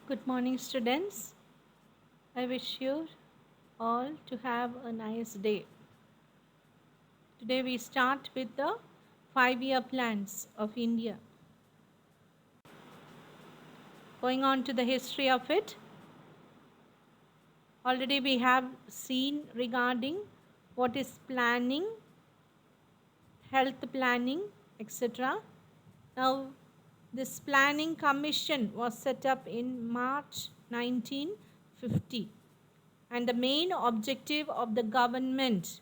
Good morning, students. I wish you all to have a nice day. Today we start with the 5-year plans of India. Going on to the history of it, already we have seen regarding what is planning, health planning, etc. Now, this planning commission was set up in March 1950, and the main objective of the government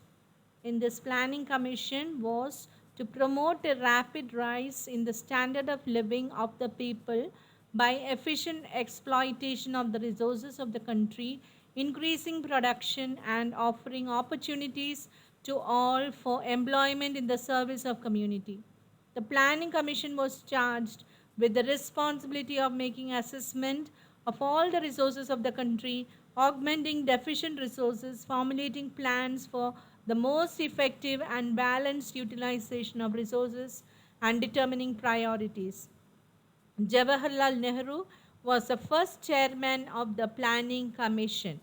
in this planning commission was to promote a rapid rise in the standard of living of the people by efficient exploitation of the resources of the country, increasing production and offering opportunities to all for employment in the service of community. The planning commission was charged with the responsibility of making assessment of all the resources of the country, augmenting deficient resources, formulating plans for the most effective and balanced utilization of resources, and determining priorities. Jawaharlal Nehru was the first chairman of the Planning Commission.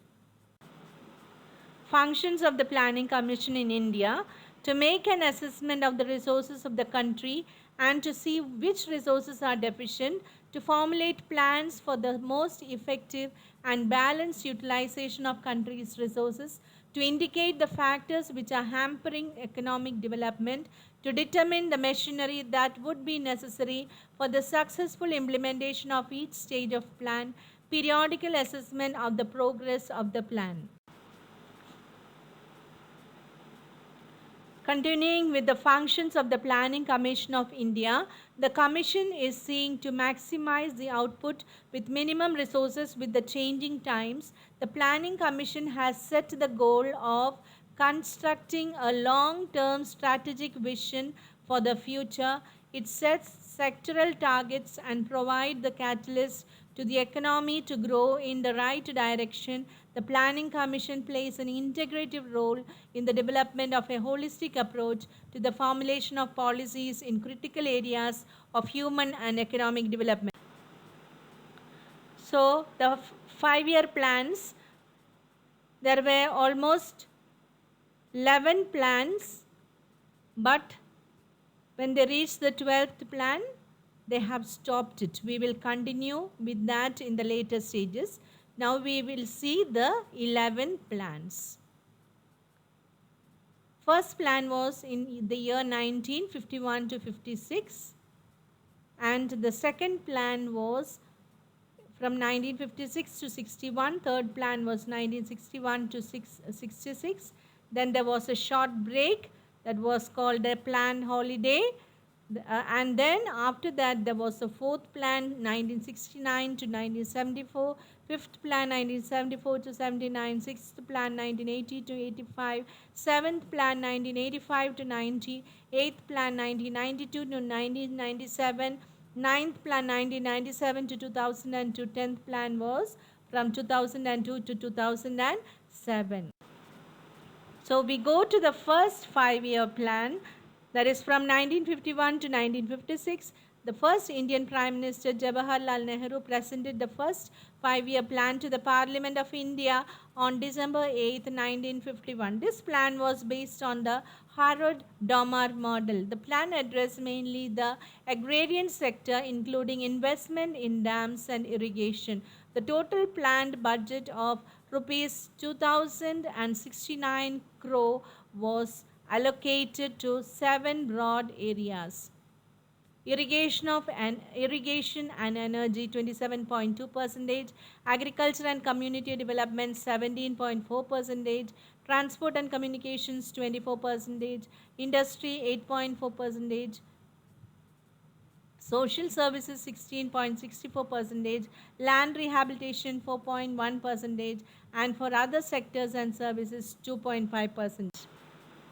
Functions of the Planning Commission in India: to make an assessment of the resources of the country and to see which resources are deficient, to formulate plans for the most effective and balanced utilization of country's resources, to indicate the factors which are hampering economic development, to determine the machinery that would be necessary for the successful implementation of each stage of plan, periodical assessment of the progress of the plan. Continuing with the functions of the Planning Commission of India, the Commission is seeking to maximize the output with minimum resources with the changing times. The Planning Commission has set the goal of constructing a long-term strategic vision for the future. It sets sectoral targets and provides the catalyst to the economy to grow in the right direction. The Planning Commission plays an integrative role in the development of a holistic approach to the formulation of policies in critical areas of human and economic development. So, the 5-year plans, there were almost 11 plans, but when they reached the 12th plan, they have stopped it. We will continue with that in the later stages. Now we will see the 11 plans. First plan was in the year 1951 to 56, and the second plan was from 1956 to 61. Third plan was 1961 to 66. Then there was a short break that was called a plan holiday. And then after that there was a fourth plan 1969 to 1974, fifth plan 1974 to 79, sixth plan 1980 to 85, seventh plan 1985 to 90, eighth plan 1992 to 1997, ninth plan 1997 to 2002, 10th plan was from 2002 to 2007. So we go to the first 5-year plan, that is from 1951 to 1956. The first Indian Prime Minister Jawaharlal Nehru presented the first 5-year plan to the Parliament of India on December 8, 1951. This plan was based on the Harrod-Domar model. The plan addressed mainly the agrarian sector, including investment in dams and irrigation. The total planned budget of rupees 2069 crore was allocated to 7 broad areas. Irrigation and energy 27.2%, agriculture and community development 17.4%, transport and communications 24%, industry 8.4%, social services 16.64%, land rehabilitation 4.1%, and for other sectors and services 2.5%.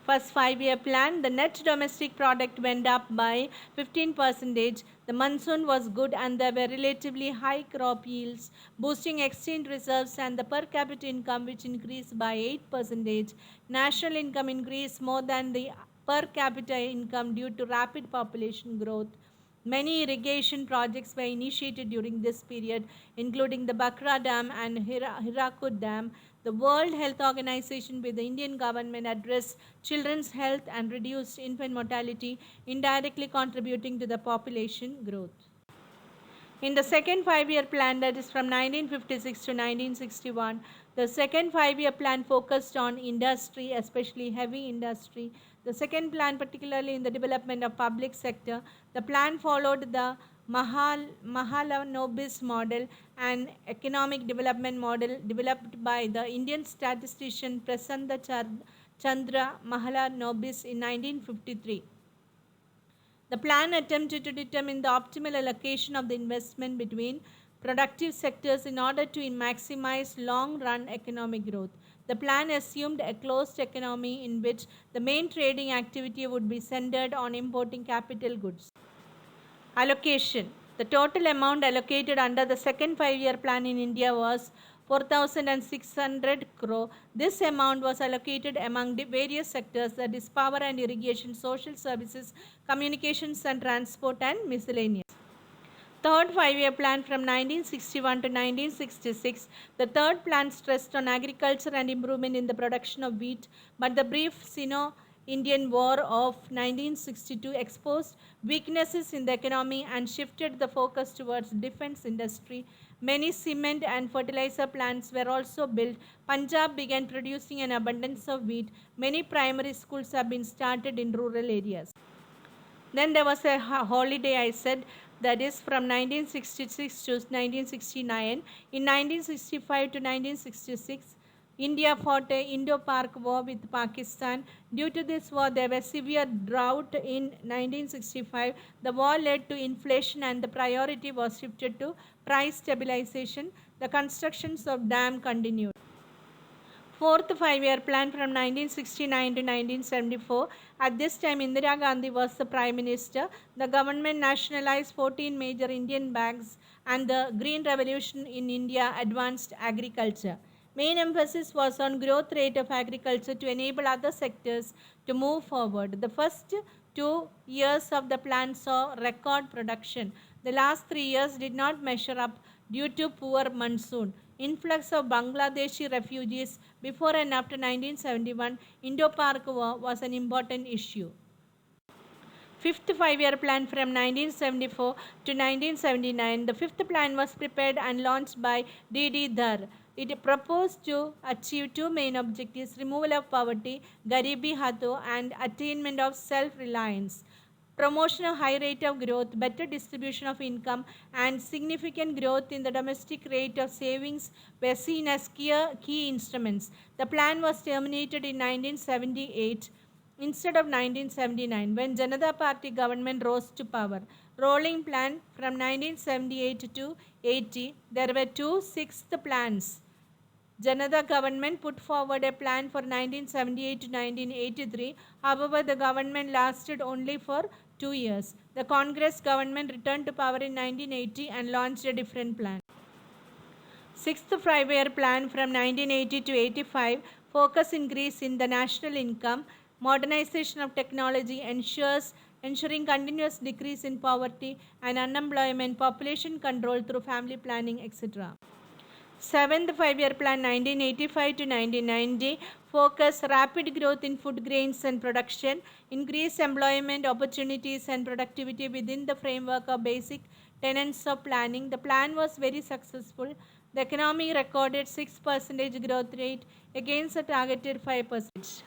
First 5-year plan, the net domestic product went up by 15%. The monsoon was good and there were relatively high crop yields, boosting exchange reserves and the per capita income, which increased by 8%. National income increased more than the per capita income due to rapid population growth. Many irrigation projects were initiated during this period, including the Bakra Dam and Hirakud Dam. The World Health Organization with the Indian government addressed children's health and reduced infant mortality, indirectly contributing to the population growth. In the second five-year plan, that is from 1956 to 1961, the second five-year plan focused on industry, especially heavy industry. The second plan, particularly in the development of public sector, the plan followed the Mahalanobis model, an economic development model developed by the Indian statistician Prasanna Chandra Mahalanobis in 1953. The plan attempted to determine the optimal allocation of the investment between productive sectors in order to maximize long run economic growth. The plan assumed a closed economy in which the main trading activity would be centered on importing capital goods. Allocation. The total amount allocated under the second five-year plan in India was 4,600 crore. This amount was allocated among the various sectors, that is power and irrigation, social services, communications and transport, and miscellaneous. Third five-year plan from 1961 to 1966. The third plan stressed on agriculture and improvement in the production of wheat, but the brief Sino-Indian War of 1962 exposed weaknesses in the economy and shifted the focus towards defense industry. Many cement and fertilizer plants were also built. Punjab began producing an abundance of wheat. Many primary schools have been started in rural areas. Then there was a holiday, I said, that is from 1966 to 1969. In 1965 to 1966, India fought a Indo-Pak war with Pakistan. Due to this war, there was severe drought in 1965. The war led to inflation and the priority was shifted to price stabilization. The constructions of dam continued. Fourth five-year plan from 1969 to 1974. At this time, Indira Gandhi was the Prime Minister. The government nationalized 14 major Indian banks and the Green Revolution in India advanced agriculture. Main emphasis was on growth rate of agriculture to enable other sectors to move forward. The first 2 years of the plan saw record production. The last 3 years did not measure up due to poor monsoon. Influx of Bangladeshi refugees before and after 1971 Indo-Pak War was an important issue. Fifth five-year plan from 1974 to 1979. The fifth plan was prepared and launched by D.D. Dhar. It proposed to achieve two main objectives: removal of poverty, Garibi Hatho, and attainment of self-reliance. Promotion of high rate of growth, better distribution of income, and significant growth in the domestic rate of savings were seen as key instruments. The plan was terminated in 1978 instead of 1979 when Janata Party government rose to power. Rolling plan from 1978 to 80. There were two sixth plans. Janata government put forward a plan for 1978 to 1983. However, the government lasted only for 2 years. The Congress government returned to power in 1980 and launched a different plan. Sixth five-year plan from 1980 to 85. Focus increase in the national income. Modernization of technology ensuring continuous decrease in poverty and unemployment, population control through family planning, etc. Seventh five-year plan 1985 to 1990. Focus rapid growth in food grains and production, increase employment opportunities and productivity within the framework of basic tenets of planning. The plan was very successful. The economy recorded 6% growth rate against a targeted 5%.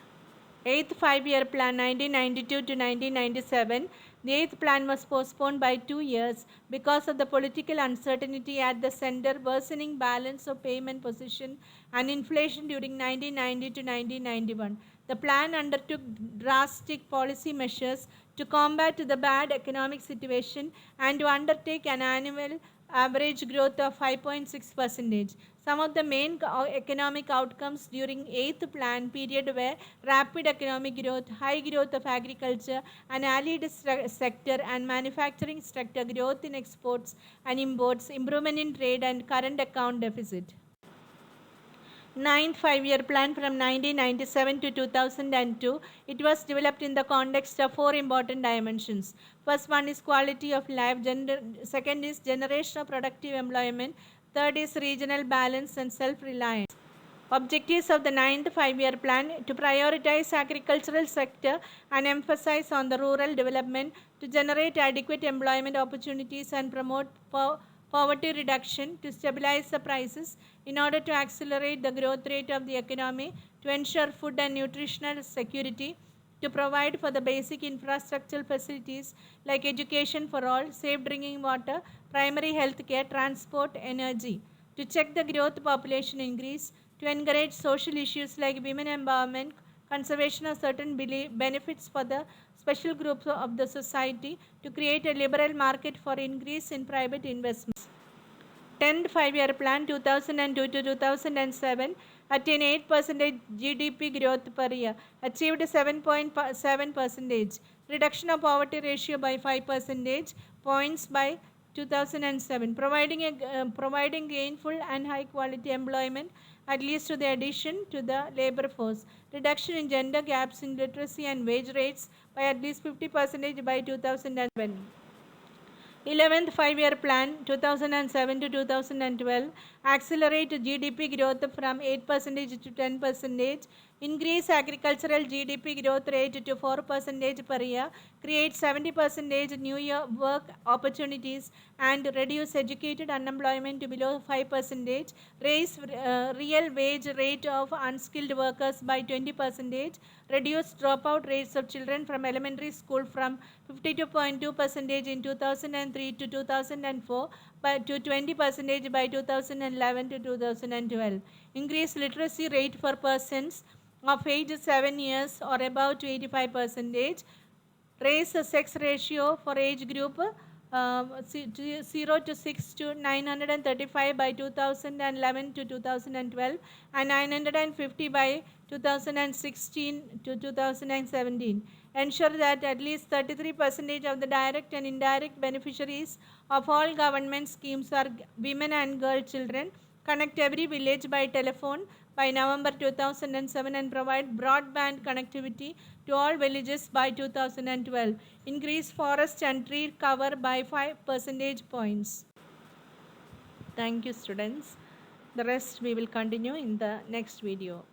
Eighth five-year plan 1992 to 1997. The eighth plan was postponed by 2 years because of the political uncertainty at the center, worsening balance of payment position, and inflation during 1990 to 1991. The plan undertook drastic policy measures to combat the bad economic situation and to undertake an annual average growth of 5.6%. Some of the main economic outcomes during 8th plan period were rapid economic growth, high growth of agriculture and allied sector and manufacturing sector, growth in exports and imports, improvement in trade and current account deficit. Ninth five-year plan from 1997 to 2002. It was developed in the context of four important dimensions. First one is quality of life, second is generational productive employment, third is regional balance and self-reliance. Objectives of the ninth five-year plan: to prioritize agricultural sector and emphasize on the rural development, to generate adequate employment opportunities and promote poverty reduction, to stabilize the prices in order to accelerate the growth rate of the economy, to ensure food and nutritional security, to provide for the basic infrastructural facilities like education for all, safe drinking water, primary health care, transport, energy, to check the growth population increase, to encourage social issues like women empowerment, conservation of certain benefits for the special groups of the society, to create a liberal market for increase in private investments. 10th five-year plan 2002 to 2007 attained 8% GDP growth per year, achieved 7.7%, reduction of poverty ratio by 5 percentage points by 2007, providing gainful and high quality employment at least to the addition to the labor force, reduction in gender gaps in literacy and wage rates by at least 50% by 2007. 11th five-year plan 2007 to 2012 accelerate GDP growth from 8% to 10%, increase agricultural GDP growth rate to 4% per year, create 70% new year work opportunities and reduce educated unemployment to below 5%, raise real wage rate of unskilled workers by 20%, reduce dropout rates of children from elementary school from 52.2% in 2003 to 2004 to 20% by 2011 to 2012. Increase literacy rate for persons of age 7 years or above to 85%. Raise the sex ratio for age group 0 to 6 to 935 by 2011 to 2012 and 950 by 2016 to 2017. Ensure that at least 33% of the direct and indirect beneficiaries of all government schemes are women and girl children. Connect every village by telephone by November 2007 and provide broadband connectivity to all villages by 2012. Increase forest and tree cover by 5 percentage points. Thank you, students. The rest we will continue in the next video.